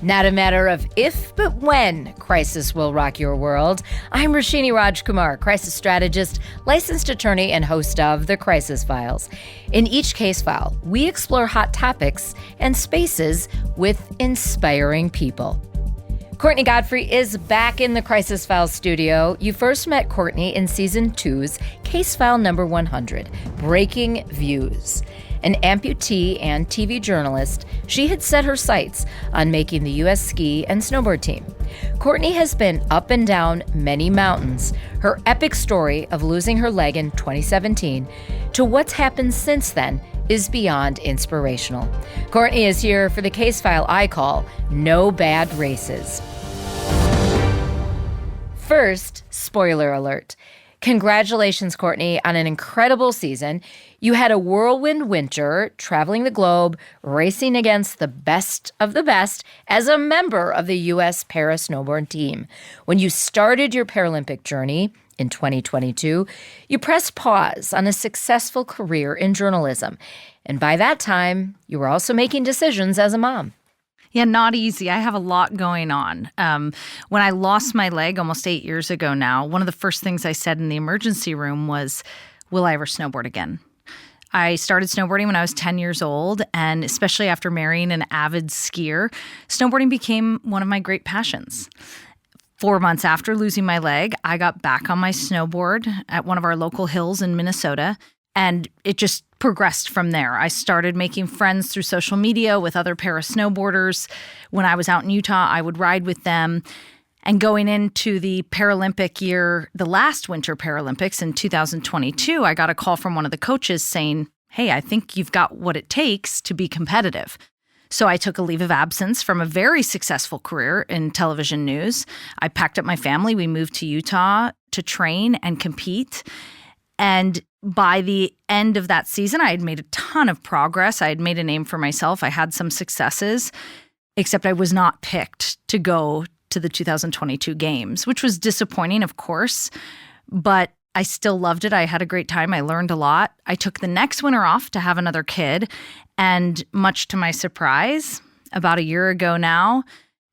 Not a matter of if, but when crisis will rock your world. I'm Roshini Rajkumar, crisis strategist, licensed attorney, and host of The Crisis Files. In each case file, we explore hot topics and spaces with inspiring people. Courtney Godfrey is back in the Crisis Files studio. You first met Courtney in Season 2's Case File Number 100, Breaking Views. An amputee and TV journalist, she had set her sights on making the U.S. ski and snowboard team. Courtney has been up and down many mountains. Her epic story of losing her leg in 2017 to what's happened since then is beyond inspirational. Courtney is here for the case file I call No Bad Races. First, spoiler alert. Congratulations, Courtney, on an incredible season. You had a whirlwind winter, traveling the globe, racing against the best of the best as a member of the U.S. para-snowboard team. When you started your Paralympic journey in 2022, you pressed pause on a successful career in journalism. And by that time, you were also making decisions as a mom. Yeah, not easy. I have a lot going on. When I lost my leg almost 8 years ago now, one of the first things I said in the emergency room was, will I ever snowboard again? I started snowboarding when I was 10 years old, and especially after marrying an avid skier, snowboarding became one of my great passions. 4 months after losing my leg, I got back on my snowboard at one of our local hills in Minnesota, and it just progressed from there. I started making friends through social media with other para-snowboarders. When I was out in Utah, I would ride with them. And going into the Paralympic year, the last Winter Paralympics in 2022, I got a call from one of the coaches saying, hey, I think you've got what it takes to be competitive. So I took a leave of absence from a very successful career in television news. I packed up my family. We moved to Utah to train and compete. And by the end of that season, I had made a ton of progress. I had made a name for myself. I had some successes, except I was not picked to go to the 2022 games, which was disappointing, of course, but I still loved it. I had a great time. I learned a lot. I took the next winter off to have another kid. And much to my surprise, about a year ago now,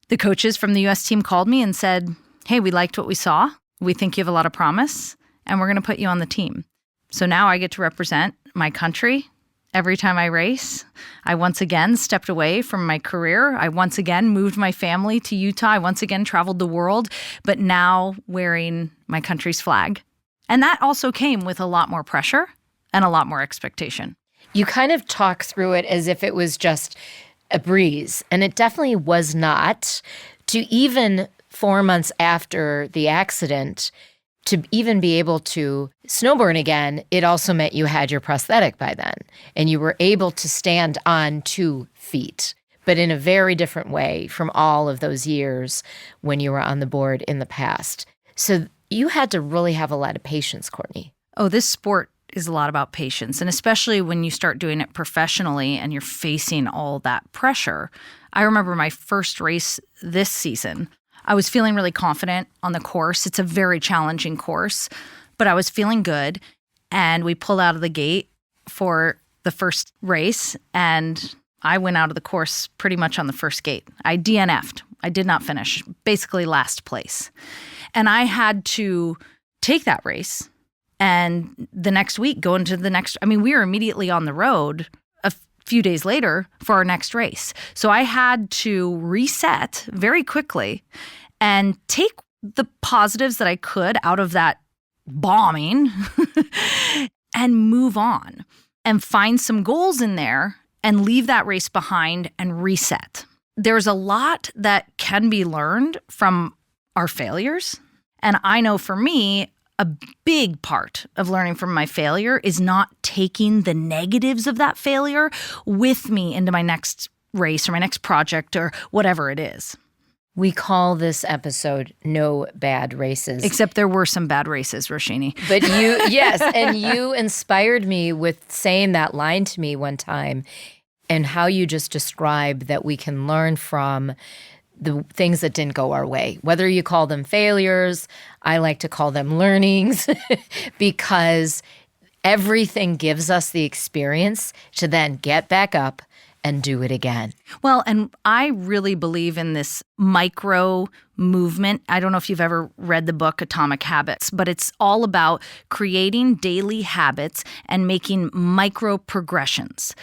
the coaches from the U.S. team called me and said, hey, we liked what we saw. We think you have a lot of promise, and we're going to put you on the team. So now I get to represent my country every time I race. I once again stepped away from my career. I once again moved my family to Utah. I once again traveled the world, but now wearing my country's flag. And that also came with a lot more pressure and a lot more expectation. You kind of talk through it as if it was just a breeze, and it definitely was not. To even 4 months after the accident, to even be able to snowboard again, it also meant you had your prosthetic by then, and you were able to stand on 2 feet, but in a very different way from all of those years when you were on the board in the past. So you had to really have a lot of patience, Courtney. Oh, this sport is a lot about patience, and especially when you start doing it professionally and you're facing all that pressure. I remember my first race this season. I was feeling really confident on the course. It's a very challenging course, but I was feeling good. And we pulled out of the gate for the first race, and I went out of the course pretty much on the first gate. I DNF'd. I did not finish, basically last place. And I had to take that race and the next week go into the next. We were immediately on the road a few days later for our next race. So I had to reset very quickly and take the positives that I could out of that bombing and move on and find some goals in there and leave that race behind and reset. There's a lot that can be learned from our failures. And I know for me, a big part of learning from my failure is not taking the negatives of that failure with me into my next race or my next project or whatever it is. We call this episode No Bad Races. Except there were some bad races, Roshini. But yes, and you inspired me with saying that line to me one time and how you just described that we can learn from the things that didn't go our way. Whether you call them failures, I like to call them learnings because everything gives us the experience to then get back up and do it again. Well, and I really believe in this micro movement. I don't know if you've ever read the book Atomic Habits, but it's all about creating daily habits and making micro progressions.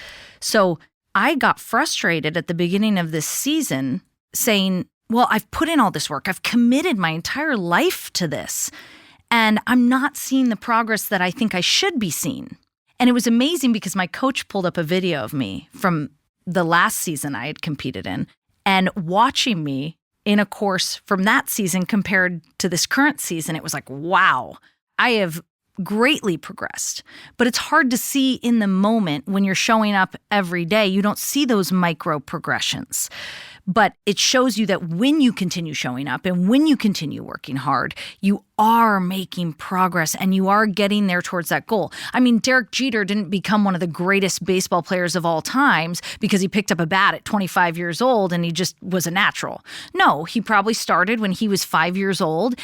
So I got frustrated at the beginning of this season saying, well, I've put in all this work. I've committed my entire life to this, and I'm not seeing the progress that I think I should be seeing. And it was amazing because my coach pulled up a video of me from the last season I had competed in, and watching me in a course from that season compared to this current season, it was like, wow, I have greatly progressed. But it's hard to see in the moment when you're showing up every day. You don't see those micro progressions. But it shows you that when you continue showing up and when you continue working hard, you are making progress and you are getting there towards that goal. I mean, Derek Jeter didn't become one of the greatest baseball players of all times because he picked up a bat at 25 years old and he just was a natural. No, he probably started when he was 5 years old.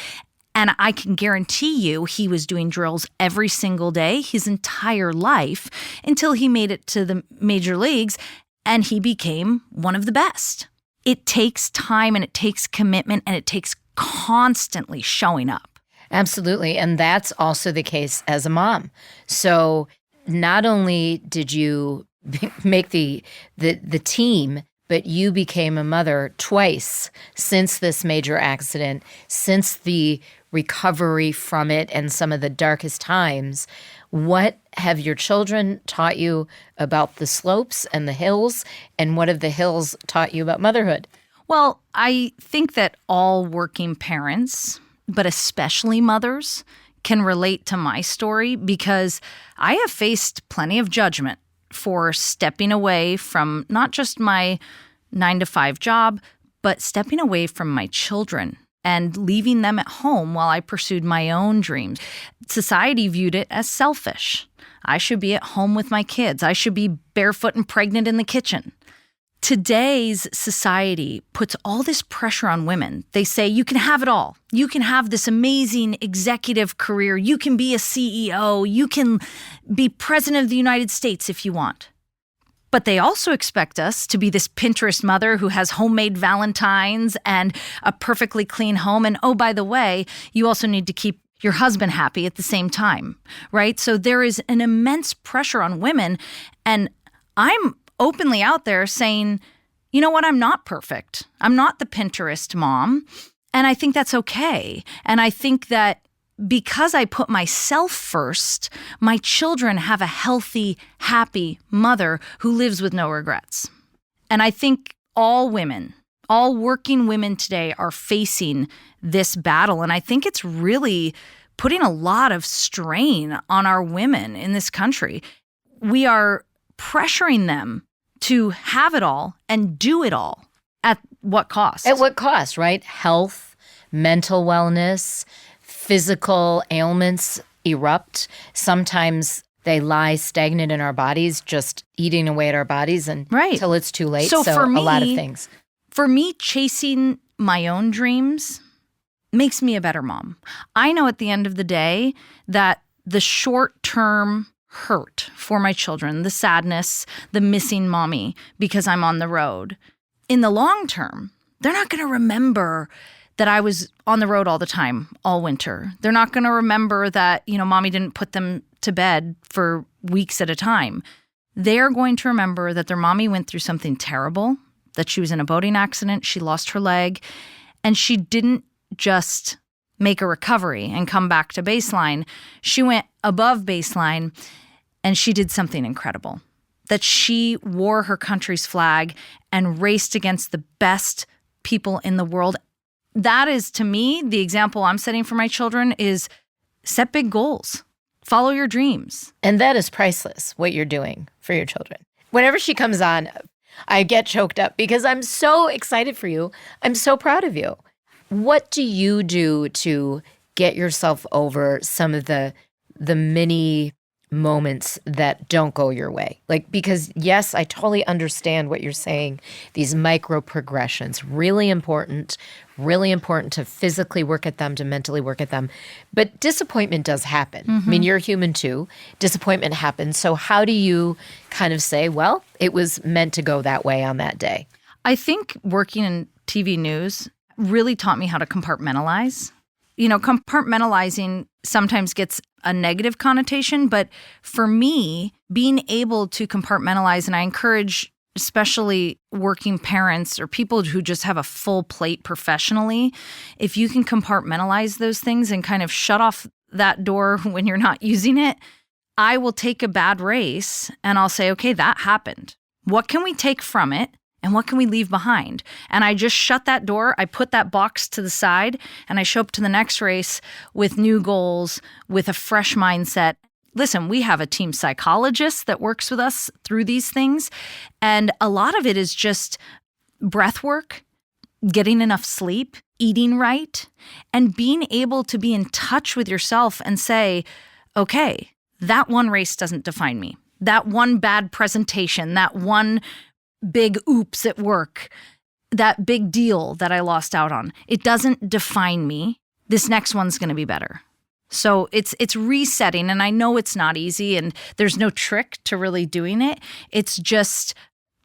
And I can guarantee you he was doing drills every single day his entire life until he made it to the major leagues and he became one of the best. It takes time and it takes commitment and it takes constantly showing up. Absolutely. And that's also the case as a mom. So not only did you make the team, but you became a mother twice since this major accident, since the recovery from it and some of the darkest times. What have your children taught you about the slopes and the hills, and what have the hills taught you about motherhood? Well, I think that all working parents, but especially mothers, can relate to my story because I have faced plenty of judgment for stepping away from not just my 9-to-5 job, but stepping away from my children and leaving them at home while I pursued my own dreams. Society viewed it as selfish. I should be at home with my kids. I should be barefoot and pregnant in the kitchen. Today's society puts all this pressure on women. They say, you can have it all. You can have this amazing executive career. You can be a CEO. You can be president of the United States if you want. But they also expect us to be this Pinterest mother who has homemade Valentines and a perfectly clean home. And oh, by the way, you also need to keep your husband happy at the same time, right? So there is an immense pressure on women. And I'm openly out there saying, you know what? I'm not perfect. I'm not the Pinterest mom. And I think that's okay. And I think that because I put myself first, my children have a healthy, happy mother who lives with no regrets. And I think all women, all working women today are facing this battle. And I think it's really putting a lot of strain on our women in this country. We are pressuring them to have it all and do it all. At what cost? At what cost, right? Health, mental wellness, physical ailments erupt. Sometimes they lie stagnant in our bodies, just eating away at our bodies until it's too late. So for me, a lot of things. For me, chasing my own dreams makes me a better mom. I know at the end of the day that the short-term hurt for my children, the sadness, the missing mommy because I'm on the road, in the long term, they're not going to remember that I was on the road all the time, all winter. They're not going to remember that, mommy didn't put them to bed for weeks at a time. They're going to remember that their mommy went through something terrible, that she was in a boating accident, she lost her leg, and she didn't just make a recovery and come back to baseline. She went above baseline and she did something incredible, that she wore her country's flag and raced against the best people in the world. That is, to me, the example I'm setting for my children is set big goals. Follow your dreams. And that is priceless, what you're doing for your children. Whenever she comes on, I get choked up because I'm so excited for you. I'm so proud of you. What do you do to get yourself over some of the mini moments that don't go your way? Like, because yes, I totally understand what you're saying. These micro progressions, really important to physically work at them, to mentally work at them. But disappointment does happen. I mean, you're human too. Disappointment happens. So how do you kind of say, well, it was meant to go that way on that day? I think working in TV news really taught me how to compartmentalize. Compartmentalizing sometimes gets a negative connotation, but for me, being able to compartmentalize, and I encourage especially working parents or people who just have a full plate professionally, if you can compartmentalize those things and kind of shut off that door when you're not using it, I will take a bad race and I'll say, okay, that happened. What can we take from it? And what can we leave behind? And I just shut that door. I put that box to the side and I show up to the next race with new goals, with a fresh mindset. Listen, we have a team psychologist that works with us through these things. And a lot of it is just breath work, getting enough sleep, eating right, and being able to be in touch with yourself and say, okay, that one race doesn't define me. That one bad presentation, that one big oops at work, that big deal that I lost out on, it doesn't define me. This next one's going to be better. So it's resetting, and I know it's not easy, and there's no trick to really doing it. It's just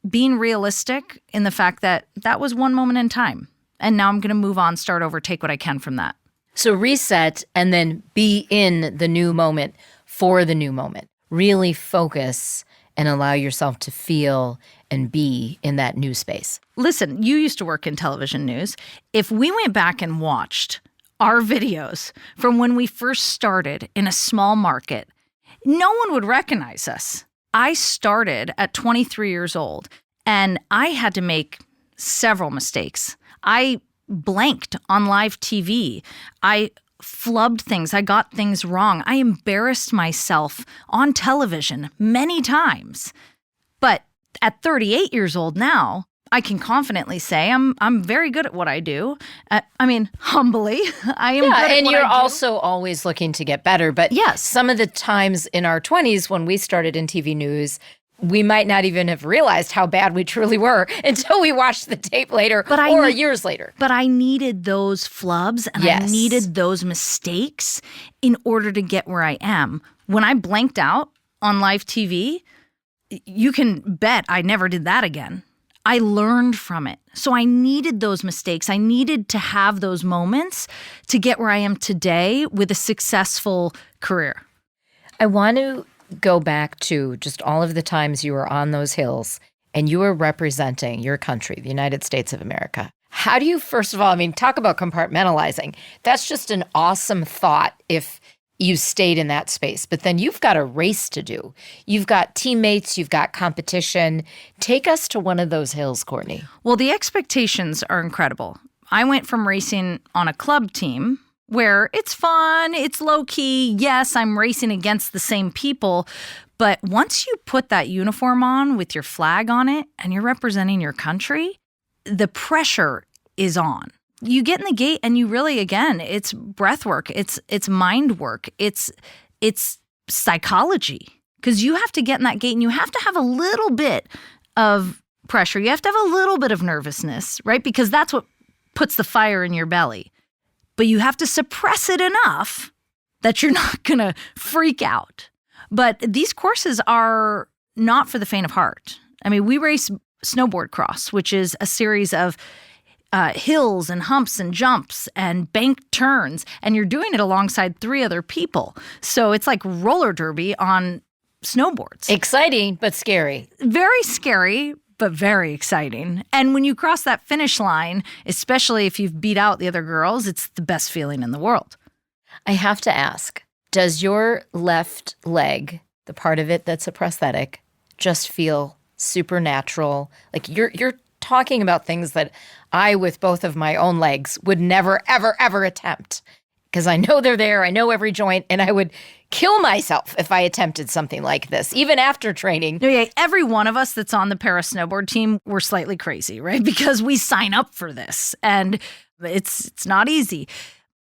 being realistic in the fact that that was one moment in time, and now I'm going to move on, start over, take what I can from that. So reset and then be in the new moment for the new moment. Really focus and allow yourself to feel and be in that new space. Listen, you used to work in television news. If we went back and watched our videos from when we first started in a small market, no one would recognize us. I started at 23 years old, and I had to make several mistakes. I blanked on live TV. I flubbed things. I got things wrong. I embarrassed myself on television many times. But at 38 years old now, I can confidently say I'm very good at what I do. Humbly, I am good at and what you're I do. also always looking to get better. But yes, some of the times in our 20s when we started in TV news, we might not even have realized how bad we truly were until we watched the tape later or years later. But I needed those flubs and Yes. I needed those mistakes in order to get where I am. When I blanked out on live TV, you can bet I never did that again. I learned from it. So I needed those mistakes. I needed to have those moments to get where I am today with a successful career. I want to go back to just all of the times you were on those hills and you were representing your country, the United States of America. How do you, first of all, talk about compartmentalizing. That's just an awesome thought if you stayed in that space. But then you've got a race to do. You've got teammates, you've got competition. Take us to one of those hills, Courtney. Well, the expectations are incredible. I went from racing on a club team where it's fun, it's low-key. Yes, I'm racing against the same people. But once you put that uniform on with your flag on it and you're representing your country, the pressure is on. You get in the gate and you really, again, it's breath work, it's mind work, it's psychology. Because you have to get in that gate and you have to have a little bit of pressure. You have to have a little bit of nervousness, right? Because that's what puts the fire in your belly. But you have to suppress it enough that you're not going to freak out. But these courses are not for the faint of heart. We race snowboard cross, which is a series of hills and humps and jumps and bank turns, and you're doing it alongside 3 other people. So it's like roller derby on snowboards. Exciting, but scary. Very scary, but very exciting. And when you cross that finish line, especially if you've beat out the other girls, it's the best feeling in the world. I have to ask, does your left leg, the part of it that's a prosthetic, just feel supernatural? Like you're talking about things that I, with both of my own legs, would never, ever, ever attempt. Because I know they're there, I know every joint, and I would kill myself if I attempted something like this, even after training. Yeah, every one of us that's on the para snowboard team, we're slightly crazy, right? Because we sign up for this, and it's not easy.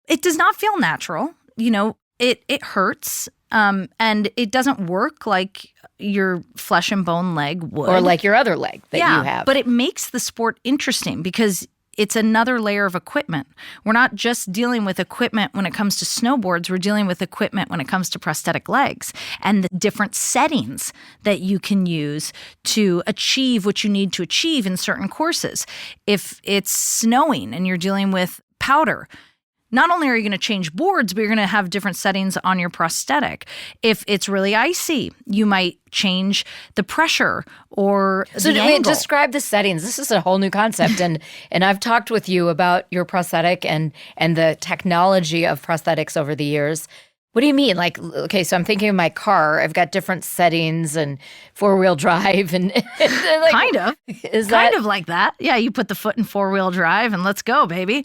It does not feel natural. It hurts. And it doesn't work like your flesh and bone leg would. Or like your other leg that you have. But it makes the sport interesting because it's another layer of equipment. We're not just dealing with equipment when it comes to snowboards. We're dealing with equipment when it comes to prosthetic legs and the different settings that you can use to achieve what you need to achieve in certain courses. If it's snowing and you're dealing with powder, not only are you going to change boards, but you're going to have different settings on your prosthetic. If it's really icy, you might change the pressure or the angle. Describe the settings. This is a whole new concept, and I've talked with you about your prosthetic and the technology of prosthetics over the years. What do you mean? Like, okay, so I'm thinking of my car. I've got different settings and 4-wheel drive and like, kind of. Is kind of like that. Yeah, you put the foot in 4-wheel drive and let's go, baby.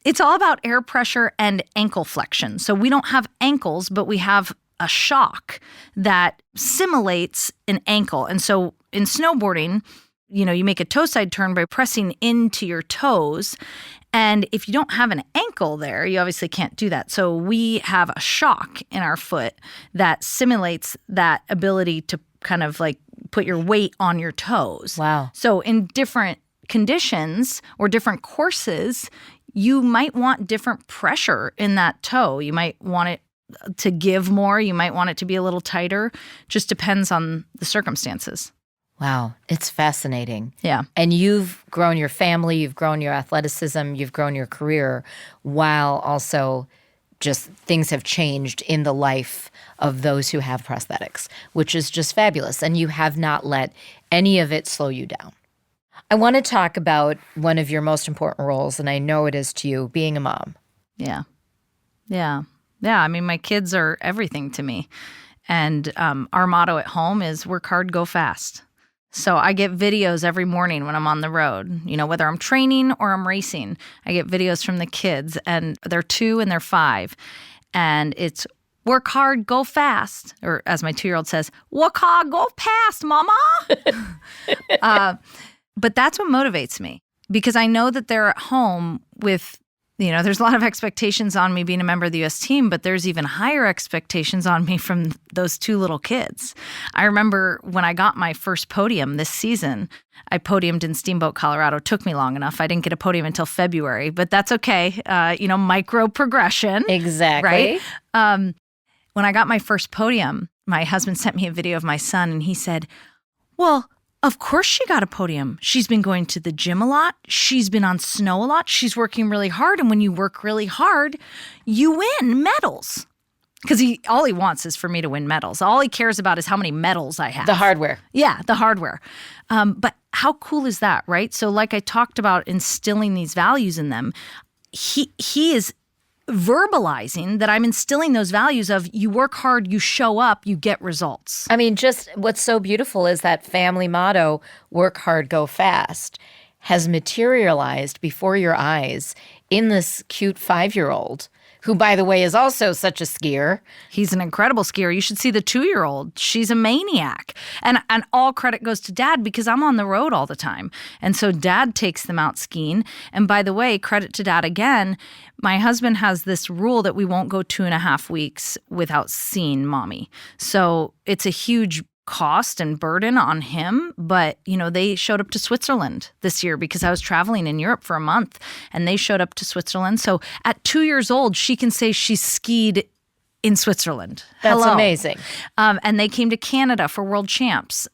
It's all about air pressure and ankle flexion. So we don't have ankles, but we have a shock that simulates an ankle. And so in snowboarding, you make a toe side turn by pressing into your toes. And if you don't have an ankle there, you obviously can't do that. So we have a shock in our foot that simulates that ability to kind of like put your weight on your toes. Wow. So in different conditions or different courses, you might want different pressure in that toe. You might want it to give more. You might want it to be a little tighter. Just depends on the circumstances. Wow. It's fascinating. Yeah. And you've grown your family, you've grown your athleticism, you've grown your career, while also just things have changed in the life of those who have prosthetics, which is just fabulous. And you have not let any of it slow you down. I want to talk about one of your most important roles, and I know it is to you, being a mom. Yeah. I mean, my kids are everything to me. And our motto at home is work hard, go fast. So I get videos every morning when I'm on the road, whether I'm training or I'm racing. I get videos from the kids, and they're 2 and they're 5. And it's work hard, go fast. Or as my 2-year-old says, work hard, go fast, mama. But that's what motivates me, because I know that they're at home with, there's a lot of expectations on me being a member of the U.S. team, but there's even higher expectations on me from those 2 little kids. I remember when I got my first podium this season, I podiumed in Steamboat, Colorado. It took me long enough. I didn't get a podium until February, but that's okay. Micro progression. Exactly. Right? When I got my first podium, my husband sent me a video of my son, and he said, well, of course she got a podium. She's been going to the gym a lot. She's been on snow a lot. She's working really hard. And when you work really hard, you win medals. Because all he wants is for me to win medals. All he cares about is how many medals I have. The hardware. Yeah, the hardware. But how cool is that, right? So like I talked about instilling these values in them, he is verbalizing that I'm instilling those values of you work hard, you show up, you get results. I mean, just what's so beautiful is that family motto, work hard, go fast, has materialized before your eyes in this cute 5-year-old, who, by the way, is also such a skier. He's an incredible skier. You should see the 2-year-old. She's a maniac. And all credit goes to Dad, because I'm on the road all the time. And so Dad takes them out skiing. And by the way, credit to Dad again. My husband has this rule that we won't go 2.5 weeks without seeing Mommy. So it's a huge cost and burden on him, but they showed up to Switzerland this year because I was traveling in Europe for a month, and they showed up to Switzerland. So at 2 years old, she can say she's skied in Switzerland. That's amazing. And they came to Canada for World Champs.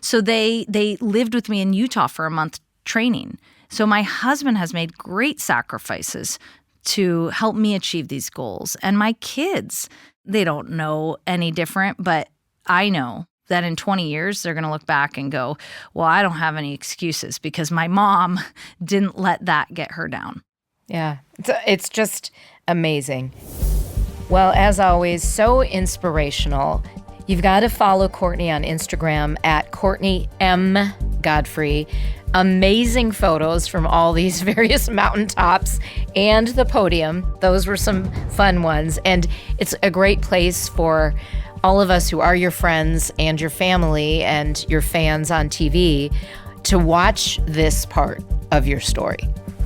So they lived with me in Utah for a month training. So my husband has made great sacrifices to help me achieve these goals. And my kids, they don't know any different, but I know that in 20 years, they're going to look back and go, well, I don't have any excuses because my mom didn't let that get her down. Yeah, it's just amazing. Well, as always, so inspirational. You've got to follow Courtney on Instagram at Courtney M. Godfrey. Amazing photos from all these various mountaintops and the podium. Those were some fun ones. And it's a great place for all of us who are your friends and your family and your fans on TV to watch this part of your story,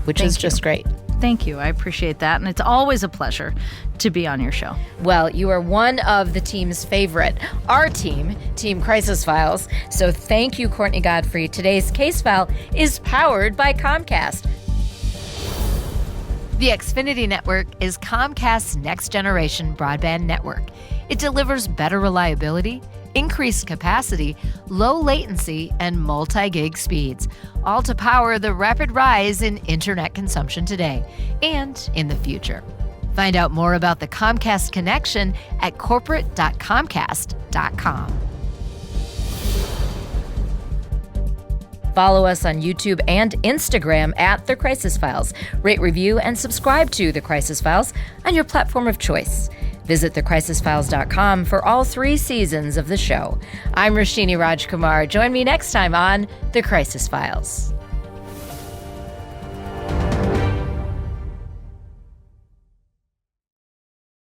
which is just great. Thank you. I appreciate that. And it's always a pleasure to be on your show. Well, you are one of the team's favorite, our team, Team Crisis Files. So thank you, Courtney Godfrey. Today's case file is powered by Comcast. The Xfinity Network is Comcast's next-generation broadband network. It delivers better reliability, increased capacity, low latency, and multi-gig speeds, all to power the rapid rise in internet consumption today and in the future. Find out more about the Comcast connection at corporate.comcast.com. Follow us on YouTube and Instagram at The Crisis Files. Rate, review, and subscribe to The Crisis Files on your platform of choice. Visit thecrisisfiles.com for all 3 seasons of the show. I'm Roshini Rajkumar. Join me next time on The Crisis Files.